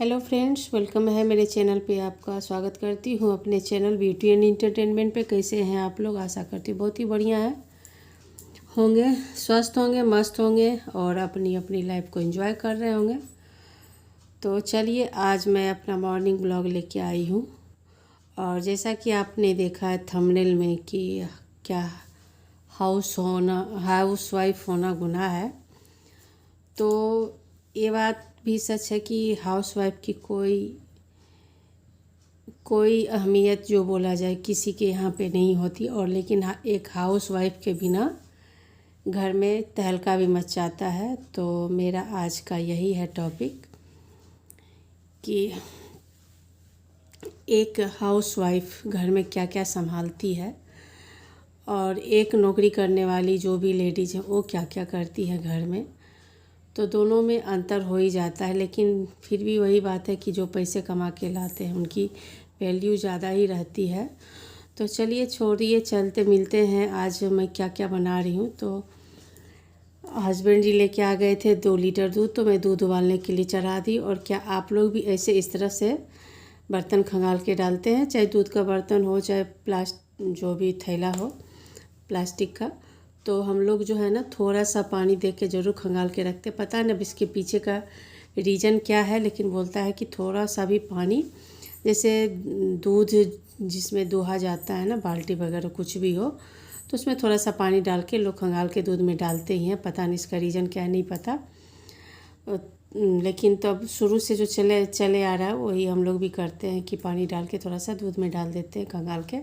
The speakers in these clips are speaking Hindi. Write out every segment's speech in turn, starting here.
हेलो फ्रेंड्स, वेलकम है मेरे चैनल पे। आपका स्वागत करती हूँ अपने चैनल ब्यूटी एंड इंटरटेनमेंट पे। कैसे हैं आप लोग? आशा करती हूँ बहुत ही बढ़िया है होंगे, स्वस्थ होंगे, मस्त होंगे और अपनी अपनी लाइफ को एंजॉय कर रहे होंगे। तो चलिए, आज मैं अपना मॉर्निंग ब्लॉग लेके आई हूँ। और जैसा कि आपने देखा है थंबनेल में कि क्या हाउस वाइफ होना गुनाह है, तो ये बात भी सच है कि हाउस वाइफ की कोई अहमियत जो बोला जाए किसी के यहाँ पे नहीं होती। और लेकिन एक हाउस वाइफ के बिना घर में तहलका भी मच जाता है। तो मेरा आज का यही है टॉपिक कि एक हाउस वाइफ घर में क्या क्या संभालती है और एक नौकरी करने वाली जो भी लेडीज़ है वो क्या क्या करती है घर में। तो दोनों में अंतर हो ही जाता है, लेकिन फिर भी वही बात है कि जो पैसे कमा के लाते हैं उनकी वैल्यू ज़्यादा ही रहती है। तो चलिए छोड़िए, चलते मिलते हैं आज मैं क्या क्या बना रही हूँ। तो हस्बैंड जी लेके आ गए थे 2 लीटर दूध, तो मैं दूध उबालने के लिए चढ़ा दी। और क्या आप लोग भी ऐसे इस तरह से बर्तन खंगाल के डालते हैं? चाहे दूध का बर्तन हो, चाहे जो भी थैला हो प्लास्टिक का, तो हम लोग जो है ना थोड़ा सा पानी दे के ज़रूर खंगाल के रखते। पता है ना इसके पीछे का रीज़न क्या है, लेकिन बोलता है कि थोड़ा सा भी पानी, जैसे दूध जिसमें दोहा जाता है ना, बाल्टी वगैरह कुछ भी हो, तो उसमें थोड़ा सा पानी डाल के लोग खंगाल के दूध में डालते ही हैं। पता नहीं इसका रीज़न क्या है, नहीं पता। लेकिन तब शुरू से जो चले आ रहा है वही हम लोग भी करते हैं कि पानी डाल के थोड़ा सा दूध में डाल देते हैं खंगाल के।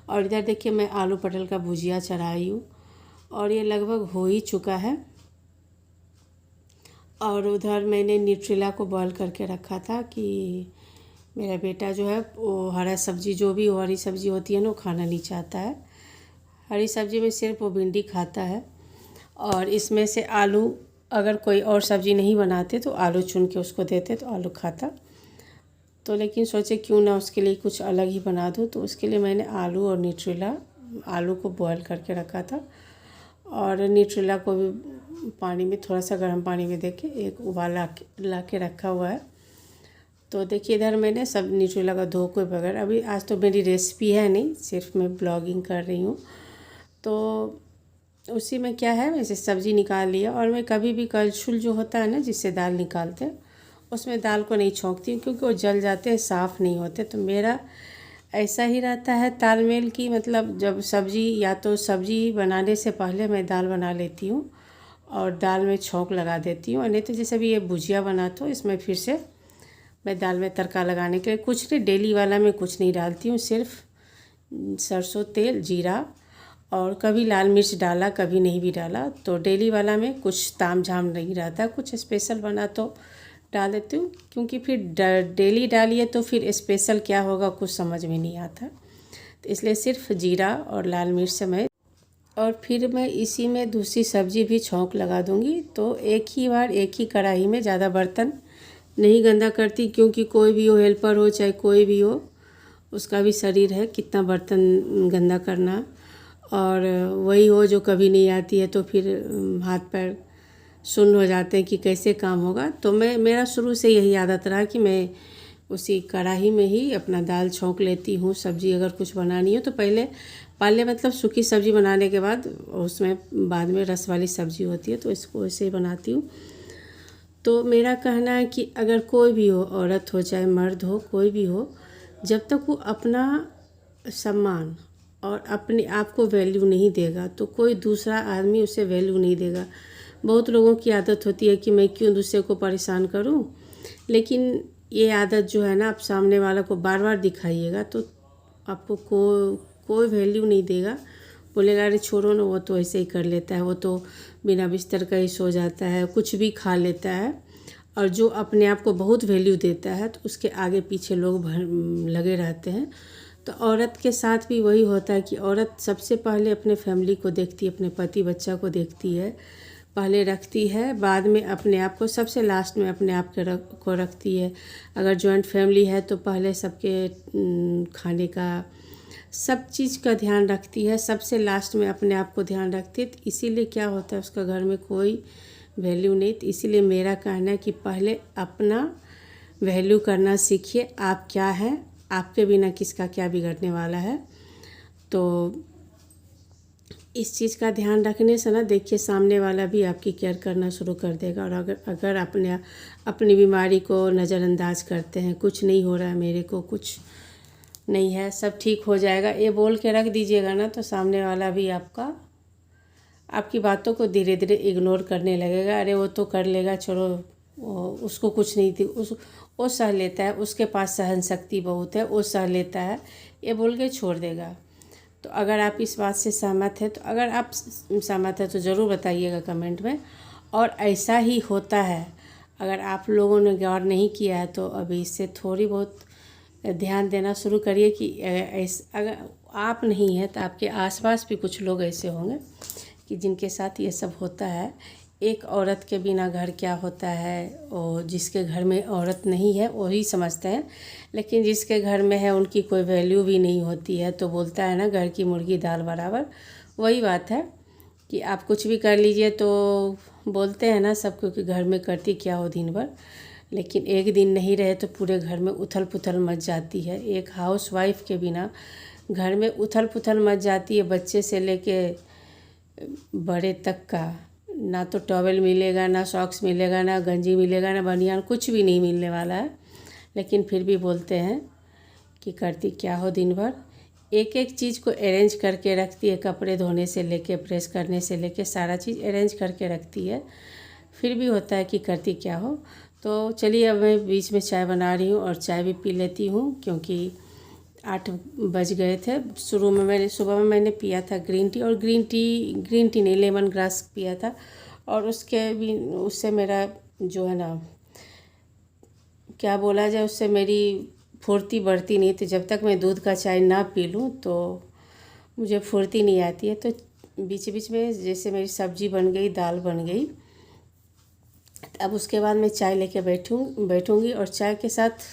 और इधर देखिए मैं आलू पटल का भुजिया चढ़ाई हूँ और ये लगभग हो ही चुका है। और उधर मैंने न्यूट्रेला को बॉईल करके रखा था कि मेरा बेटा जो है वो हरा सब्जी, जो भी हरी सब्जी होती है ना, वो खाना नहीं चाहता है। हरी सब्जी में सिर्फ वो भिंडी खाता है। और इसमें से आलू, अगर कोई और सब्जी नहीं बनाते तो आलू चुन के उसको देते तो आलू खाता। तो लेकिन सोचे क्यों ना उसके लिए कुछ अलग ही बना दूँ, तो उसके लिए मैंने आलू और न्यूट्रेला, आलू को बॉईल करके रखा था और न्यूट्रेला को भी पानी में थोड़ा सा गर्म पानी में देके एक उबाल ला के रखा हुआ है। तो देखिए इधर मैंने सब न्यूट्रेला का धो के बगैर, अभी आज तो मेरी रेसिपी है नहीं, सिर्फ मैं ब्लॉगिंग कर रही हूँ। तो उसी में क्या है, वैसे सब्ज़ी निकाल लिया। और मैं कभी भी कलछुल जो होता है ना जिससे दाल निकालते हैं, उसमें दाल को नहीं छौंकती हूँ क्योंकि वो जल जाते हैं, साफ़ नहीं होते। तो मेरा ऐसा ही रहता है तालमेल की, मतलब जब सब्ज़ी, या तो सब्ज़ी बनाने से पहले मैं दाल बना लेती हूँ और दाल में छौंक लगा देती हूँ। और नहीं तो जैसे भी ये भुजिया बनाती हूँ, इसमें फिर से मैं दाल में तड़का लगाने के लिए कुछ नहीं, डेली वाला में कुछ नहीं डालती हूँ, सिर्फ सरसों तेल, जीरा और कभी लाल मिर्च डाला, कभी नहीं भी डाला। तो डेली वाला में कुछ ताम झाम नहीं रहता, कुछ स्पेशल बना तो डाल देती हूँ, क्योंकि फिर डेली डालिए तो फिर स्पेशल क्या होगा कुछ समझ में नहीं आता। तो इसलिए सिर्फ जीरा और लाल मिर्च से मैं, और फिर मैं इसी में दूसरी सब्ज़ी भी छौंक लगा दूँगी। तो एक ही बार एक ही कढ़ाई में, ज़्यादा बर्तन नहीं गंदा करती, क्योंकि कोई भी हो, हेल्पर हो चाहे कोई भी हो, उसका भी शरीर है, कितना बर्तन गंदा करना। और वही हो जो कभी नहीं आती है तो फिर हाथ पैर सुन्न हो जाते हैं कि कैसे काम होगा। तो मेरा शुरू से यही आदत रहा कि मैं उसी कढ़ाई में ही अपना दाल छौंक लेती हूँ। सब्ज़ी अगर कुछ बनानी हो तो पहले मतलब सूखी सब्ज़ी बनाने के बाद उसमें बाद में रस वाली सब्ज़ी होती है, तो इसको ऐसे ही बनाती हूँ। तो मेरा कहना है कि अगर कोई भी हो, औरत हो चाहे मर्द हो, कोई भी हो, जब तक वो अपना सम्मान और अपने आप को वैल्यू नहीं देगा तो कोई दूसरा आदमी उसे वैल्यू नहीं देगा। बहुत लोगों की आदत होती है कि मैं क्यों दूसरे को परेशान करूं, लेकिन ये आदत जो है ना, आप सामने वाला को बार बार दिखाइएगा तो आपको कोई वैल्यू नहीं देगा। बोलेगा अरे छोड़ो ना, वो तो ऐसे ही कर लेता है, वो तो बिना बिस्तर का ही सो जाता है, कुछ भी खा लेता है। और जो अपने आप को बहुत वैल्यू देता है तो उसके आगे पीछे लोग लगे रहते हैं। तो औरत के साथ भी वही होता है कि औरत सबसे पहले अपने फैमिली को देखती है, अपने पति बच्चा को देखती है, पहले रखती है, बाद में अपने आप को, सबसे लास्ट में अपने आप को रखती है। अगर जॉइंट फैमिली है तो पहले सबके खाने का, सब चीज़ का ध्यान रखती है, सबसे लास्ट में अपने आप को ध्यान रखती है। तो इसीलिए क्या होता है, उसका घर में कोई वैल्यू नहीं। तो इसीलिए मेरा कहना है कि पहले अपना वैल्यू करना सीखिए। आप क्या हैं, आपके बिना किसका क्या बिगड़ने वाला है। तो इस चीज़ का ध्यान रखने से ना देखिए सामने वाला भी आपकी केयर करना शुरू कर देगा। और अगर अपनी बीमारी को नज़रअंदाज करते हैं, कुछ नहीं हो रहा है मेरे को, कुछ नहीं है, सब ठीक हो जाएगा, ये बोल के रख दीजिएगा ना, तो सामने वाला भी आपकी बातों को धीरे धीरे इग्नोर करने लगेगा। अरे वो तो कर लेगा, छोड़ो, उसको कुछ नहीं थी, वो सह लेता है, उसके पास सहन शक्ति बहुत है, वो सह लेता है, ये बोल के छोड़ देगा। तो अगर आप इस बात से सहमत हैं, तो अगर आप सहमत हैं तो ज़रूर बताइएगा कमेंट में। और ऐसा ही होता है, अगर आप लोगों ने गौर नहीं किया है तो अभी इससे थोड़ी बहुत ध्यान देना शुरू करिए कि अगर आप नहीं हैं तो आपके आसपास भी कुछ लोग ऐसे होंगे कि जिनके साथ ये सब होता है। एक औरत के बिना घर क्या होता है, और जिसके घर में औरत नहीं है वही समझते हैं, लेकिन जिसके घर में है उनकी कोई वैल्यू भी नहीं होती है। तो बोलता है ना, घर की मुर्गी दाल बराबर, वही बात है कि आप कुछ भी कर लीजिए तो बोलते हैं ना सबको कि घर में करती क्या हो दिन भर, लेकिन एक दिन नहीं रहे तो पूरे घर में उथल पुथल मच जाती है। एक हाउसवाइफ के बिना घर में उथल पुथल मच जाती है, बच्चे से लेके बड़े तक का। ना तो टॉवेल मिलेगा, ना सॉक्स मिलेगा, ना गंजी मिलेगा, ना बनियान, कुछ भी नहीं मिलने वाला है, लेकिन फिर भी बोलते हैं कि करती क्या हो दिन भर। एक एक चीज़ को अरेंज करके रखती है, कपड़े धोने से लेके प्रेस करने से लेके सारा चीज़ अरेंज करके रखती है, फिर भी होता है कि करती क्या हो। तो चलिए अब मैं बीच में चाय बना रही हूँ और चाय भी पी लेती हूँ, क्योंकि 8 बज गए थे। सुबह में मैंने पिया था ग्रीन टी, और ग्रीन टी नहीं, लेमन ग्रास पिया था। और उससे मेरा जो है ना, क्या बोला जाए, उससे मेरी फुर्ती बढ़ती नहीं थी। जब तक मैं दूध का चाय ना पी लूँ तो मुझे फुर्ती नहीं आती है। तो बीच बीच में जैसे मेरी सब्जी बन गई, दाल बन गई, अब उसके बाद मैं चाय लेके बैठूँगी और चाय के साथ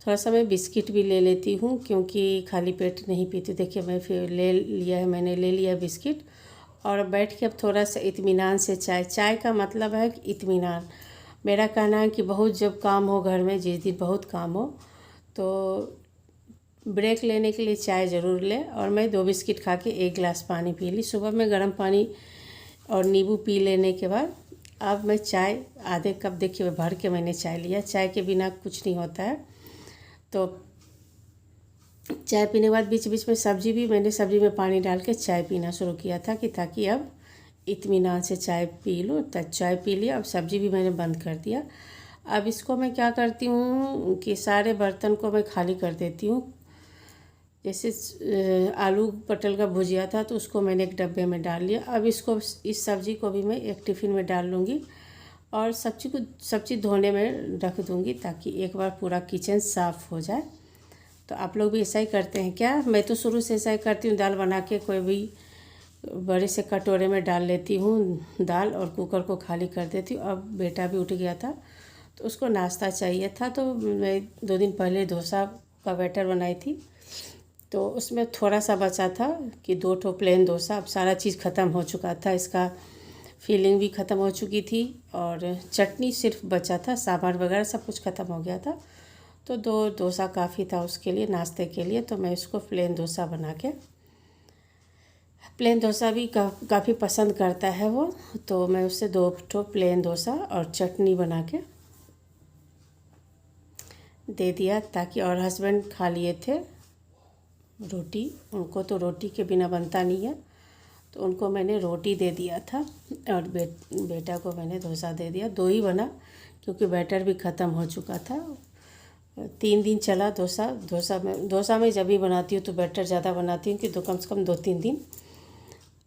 थोड़ा सा मैं बिस्किट भी ले लेती हूँ, क्योंकि खाली पेट नहीं पीती। देखिए मैंने ले लिया बिस्किट, और बैठ के अब थोड़ा सा इत्मीनान से चाय का मतलब है इत्मीनान। मेरा कहना है कि बहुत जब काम हो घर में, जिस दिन बहुत काम हो, तो ब्रेक लेने के लिए चाय ज़रूर ले। और मैं 2 बिस्किट खा के 1 गिलास पानी पी ली। सुबह में गर्म पानी और नींबू पी लेने के बाद अब मैं चाय आधे कप, देखिए भर के मैंने चाय लिया। चाय के बिना कुछ नहीं होता है। तो चाय पीने के बाद बीच बीच में सब्जी में पानी डाल के चाय पीना शुरू किया था, कि ताकि अब इत्मीनान से चाय पी लूँ। तो चाय पी लिया, अब सब्जी भी मैंने बंद कर दिया। अब इसको मैं क्या करती हूँ कि सारे बर्तन को मैं खाली कर देती हूँ। जैसे आलू पटल का भुजिया था तो उसको मैंने एक डब्बे में डाल लिया। अब इस सब्ज़ी को भी मैं एक टिफ़िन में डाल लूँगी, और सब्ज़ी धोने में रख दूँगी, ताकि एक बार पूरा किचन साफ़ हो जाए। तो आप लोग भी ऐसा ही करते हैं क्या? मैं तो शुरू से ऐसा ही करती हूँ। दाल बना के कोई भी बड़े से कटोरे में डाल लेती हूँ दाल, और कुकर को खाली कर देती हूँ। अब बेटा भी उठ गया था तो उसको नाश्ता चाहिए था, तो मैं 2 दिन पहले डोसा का बैटर बनाई थी, तो उसमें थोड़ा सा बचा था कि 2 ठो प्लेन डोसा। अब सारा चीज़ ख़त्म हो चुका था, इसका फीलिंग भी ख़त्म हो चुकी थी, और चटनी सिर्फ बचा था, सांभर वगैरह सब कुछ ख़त्म हो गया था। तो 2 डोसा काफ़ी था उसके लिए, नाश्ते के लिए। तो मैं इसको प्लेन डोसा बना के, प्लेन डोसा भी काफ़ी पसंद करता है वो, तो मैं उससे 2 ठो प्लेन डोसा और चटनी बना के दे दिया, ताकि, और हस्बैंड खा लिए थे रोटी, उनको तो रोटी के बिना बनता नहीं है, तो उनको मैंने रोटी दे दिया था। और बेटा को मैंने डोसा दे दिया। 2 ही बना, क्योंकि बैटर भी ख़त्म हो चुका था। 3 दिन चला डोसा में जब भी बनाती हूँ तो बैटर ज़्यादा बनाती हूँ कि कम से कम 2-3 दिन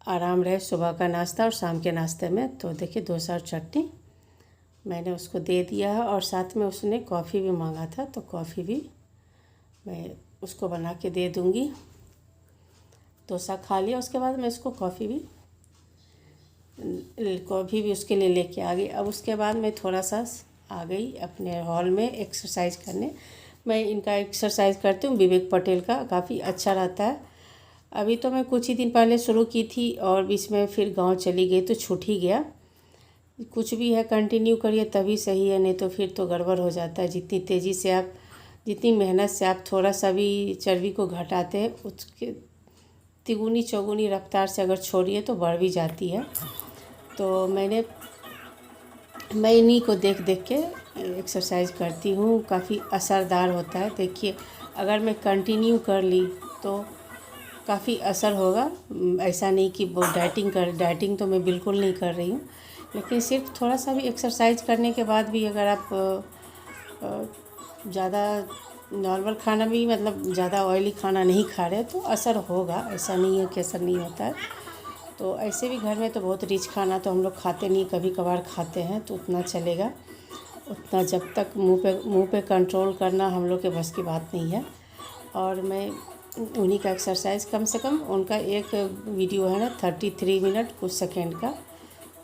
आराम रहे सुबह का नाश्ता और शाम के नाश्ते में। तो देखिए डोसा और चटनी मैंने उसको दे दिया है, और साथ में उसने कॉफ़ी भी मांगा था, तो कॉफ़ी भी मैं उसको बना के दे दूँगी। डोसा खा लिया, उसके बाद मैं इसको कॉफ़ी भी उसके लिए लेके आ गई। अब उसके बाद मैं थोड़ा सा आ गई अपने हॉल में एक्सरसाइज करने। मैं इनका एक्सरसाइज करती हूँ, विवेक पटेल का, काफ़ी अच्छा रहता है। अभी तो मैं कुछ ही दिन पहले शुरू की थी, और बीच में फिर गांव चली गई तो छूट ही गया। कुछ भी है कंटिन्यू करिए तभी सही है, नहीं तो फिर तो गड़बड़ हो जाता है। जितनी तेज़ी से आप, जितनी मेहनत से आप थोड़ा सा भी चर्बी को घटाते हैं, उसके तिगुनी चौगुनी रफ्तार से अगर छोड़िए तो बढ़ भी जाती है। तो मैं इन्हीं को देख देख के एक्सरसाइज करती हूँ, काफ़ी असरदार होता है। देखिए अगर मैं कंटिन्यू कर ली तो काफ़ी असर होगा। ऐसा नहीं कि वो डाइटिंग तो मैं बिल्कुल नहीं कर रही हूँ, लेकिन सिर्फ थोड़ा सा भी एक्सरसाइज करने के बाद भी अगर आप ज़्यादा नॉर्मल खाना भी, मतलब ज़्यादा ऑयली खाना नहीं खा रहे तो असर होगा। ऐसा नहीं है कि असर नहीं होता है। तो ऐसे भी घर में तो बहुत रिच खाना तो हम लोग खाते नहीं, कभी कभार खाते हैं, तो उतना चलेगा। उतना जब तक मुंह पे कंट्रोल करना हम लोग के बस की बात नहीं है। और मैं उन्हीं का एक्सरसाइज, कम से कम उनका एक वीडियो है ना 33 मिनट कुछ सेकेंड का,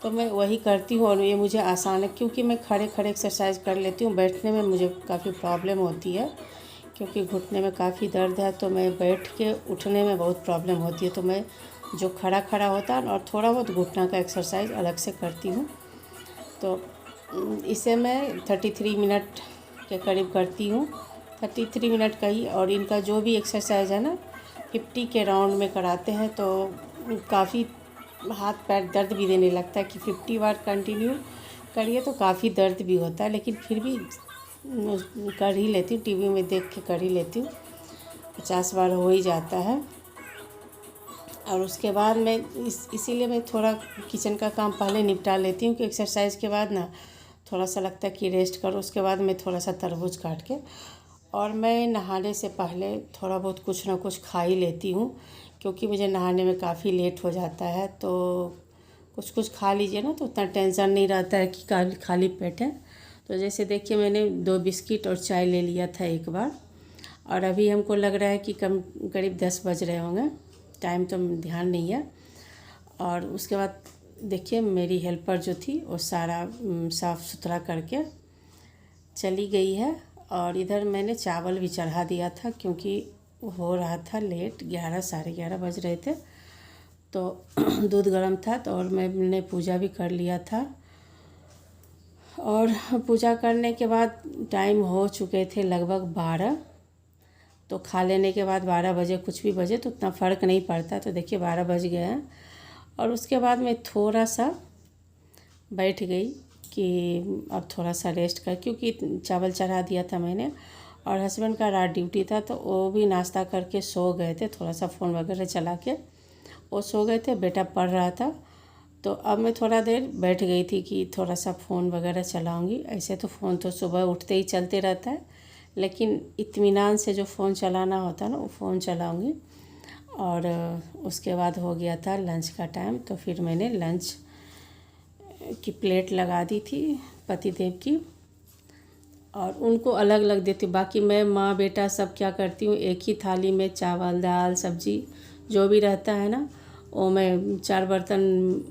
तो मैं वही करती हूँ। और ये मुझे आसान है क्योंकि मैं खड़े खड़े एक्सरसाइज कर लेती हूँ। बैठने में मुझे काफ़ी प्रॉब्लम होती है क्योंकि घुटने में काफ़ी दर्द है, तो मैं बैठ के उठने में बहुत प्रॉब्लम होती है। तो मैं जो खड़ा होता है और थोड़ा बहुत घुटना का एक्सरसाइज अलग से करती हूँ। तो इसे मैं 33 मिनट के करीब करती हूँ, 33 मिनट का ही। और इनका जो भी एक्सरसाइज है ना 50 के राउंड में कराते हैं, तो काफ़ी हाथ पैर दर्द भी देने लगता है कि 50 बार कंटिन्यू करिए तो काफ़ी दर्द भी होता है, लेकिन फिर भी कर ही लेती हूँ, टीवी में देख के कर ही लेती हूँ। 50 बार हो ही जाता है। और उसके बाद मैं इसीलिए मैं थोड़ा किचन का काम पहले निपटा लेती हूँ कि एक्सरसाइज के बाद ना थोड़ा सा लगता है कि रेस्ट करो। उसके बाद मैं थोड़ा सा तरबूज काट के, और मैं नहाने से पहले थोड़ा बहुत कुछ ना कुछ खा ही लेती हूँ, क्योंकि मुझे नहाने में काफ़ी लेट हो जाता है। तो कुछ खा लीजिए ना तो उतना टेंशन नहीं रहता है कि खाली पेट है। तो जैसे देखिए मैंने 2 बिस्किट और चाय ले लिया था एक बार, और अभी हमको लग रहा है कि करीब 10 बज रहे होंगे, टाइम तो ध्यान नहीं है। और उसके बाद देखिए मेरी हेल्पर जो थी वो सारा साफ़ सुथरा करके चली गई है। और इधर मैंने चावल भी चढ़ा दिया था क्योंकि हो रहा था लेट, 11 साढ़े 11 बज रहे थे। तो दूध गर्म था तो, और मैंने पूजा भी कर लिया था। और पूजा करने के बाद टाइम हो चुके थे लगभग 12। तो खा लेने के बाद 12 बजे कुछ भी बजे तो उतना फ़र्क नहीं पड़ता। तो देखिए 12 बज गए हैं। और उसके बाद मैं थोड़ा सा बैठ गई कि अब थोड़ा सा रेस्ट कर, क्योंकि चावल चढ़ा दिया था मैंने। और हस्बैंड का रात ड्यूटी था तो वो भी नाश्ता करके सो गए थे, थोड़ा सा फ़ोन वगैरह चला के वो सो गए थे। बेटा पढ़ रहा था। तो अब मैं थोड़ा देर बैठ गई थी कि थोड़ा सा फ़ोन वगैरह चलाऊँगी। ऐसे तो फ़ोन तो सुबह उठते ही चलते रहता है, लेकिन इत्मीनान से जो फ़ोन चलाना होता है ना वो फ़ोन चलाऊँगी। और उसके बाद हो गया था लंच का टाइम, तो फिर मैंने लंच की प्लेट लगा दी थी पतिदेव की, और उनको अलग अलग देती हूँ। बाकी मैं माँ बेटा सब क्या करती हूँ, एक ही थाली में चावल दाल सब्जी जो भी रहता है ना, वो मैं 4 बर्तन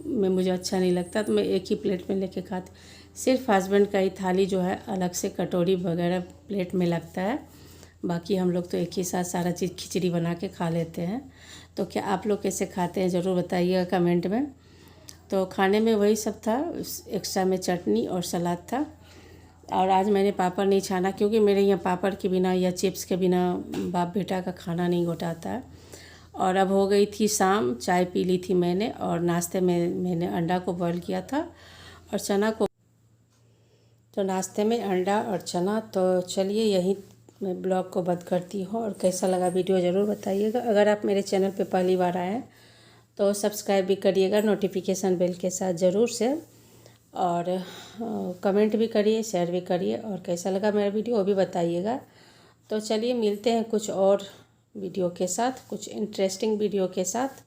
में मुझे अच्छा नहीं लगता, तो मैं एक ही प्लेट में लेके खाती। सिर्फ हस्बैंड का ही थाली जो है अलग से कटोरी वगैरह प्लेट में लगता है। बाकी हम लोग तो एक ही साथ सारा चीज़ खिचड़ी बना के खा लेते हैं। तो क्या आप लोग कैसे खाते हैं ज़रूर बताइएगा कमेंट में। तो खाने में वही सब था, एक्स्ट्रा में चटनी और सलाद था। और आज मैंने पापड़ नहीं छाना क्योंकि मेरे यहाँ पापड़ के बिना या चिप्स के बिना बाप बेटा का खाना नहीं घोटाता है। और अब हो गई थी शाम, चाय पी ली थी मैंने, और नाश्ते में मैंने अंडा को बॉईल किया था और चना को। तो नाश्ते में अंडा और चना। तो चलिए यहीं मैं ब्लॉग को बंद करती हूँ, और कैसा लगा वीडियो ज़रूर बताइएगा। अगर आप मेरे चैनल पे पहली बार आए हैं तो सब्सक्राइब भी करिएगा नोटिफिकेशन बेल के साथ ज़रूर से, और कमेंट भी करिए, शेयर भी करिए, और कैसा लगा मेरा वीडियो वो भी बताइएगा। तो चलिए मिलते हैं कुछ और वीडियो के साथ, कुछ इंटरेस्टिंग वीडियो के साथ।